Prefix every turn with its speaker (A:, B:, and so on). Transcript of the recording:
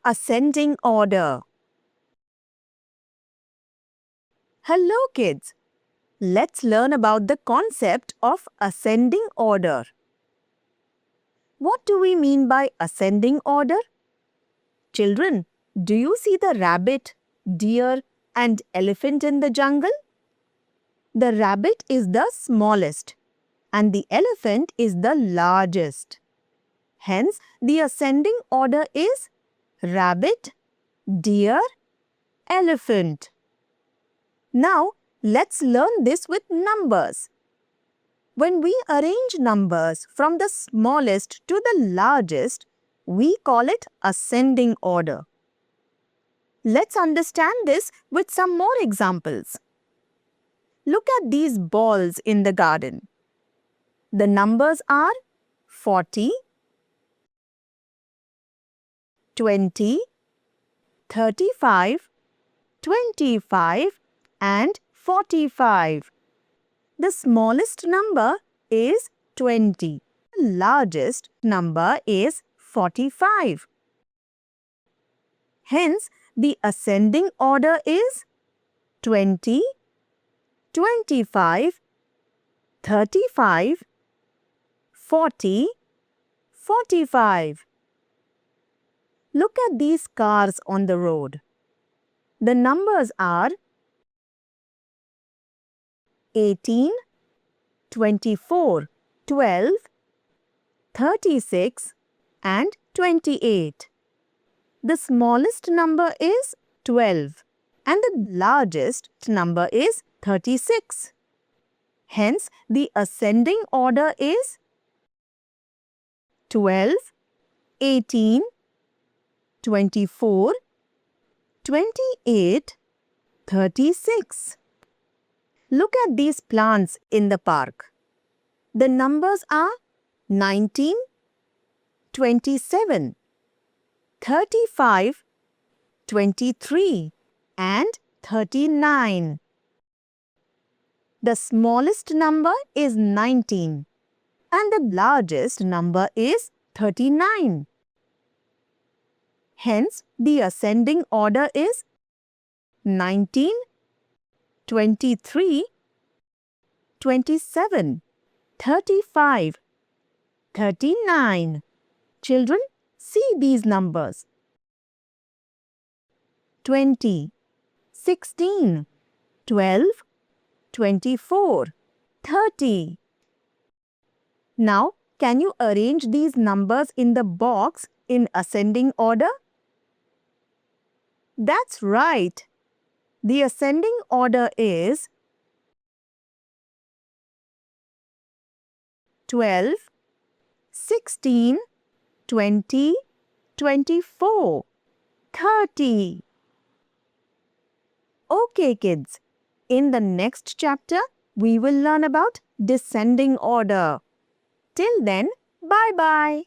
A: Ascending order. Hello kids. Let's learn about the concept of ascending order. What do we mean by ascending order? Children, do you see the rabbit, deer, and elephant in the jungle? The rabbit is the smallest and the elephant is the largest. Hence, the ascending order is rabbit, deer, elephant. Now, let's learn this with numbers. When we arrange numbers from the smallest to the largest, we call it ascending order. Let's understand this with some more examples. Look at these balls in the garden. The numbers are 40, 20, 35, 25 and 45. The smallest number is 20. The largest number is 45. Hence, the ascending order is 20, 25, 35, 40, 45. Look at these cars on the road. The numbers are 18, 24, 12, 36 and 28. The smallest number is 12 and the largest number is 36. Hence, the ascending order is 12, 18, 24, 28, 36. Look at these plants in the park. The numbers are 19, 27, 35, 23 and 39. The smallest number is 19 and the largest number is 39. Hence, the ascending order is 19, 23, 27, 35, 39. Children, see these numbers. 20, 16, 12, 24, 30. Now, can you arrange these numbers in the box in ascending order? That's right. The ascending order is 12, 16, 20, 24, 30. Okay, kids. In the next chapter, we will learn about descending order. Till then, bye-bye.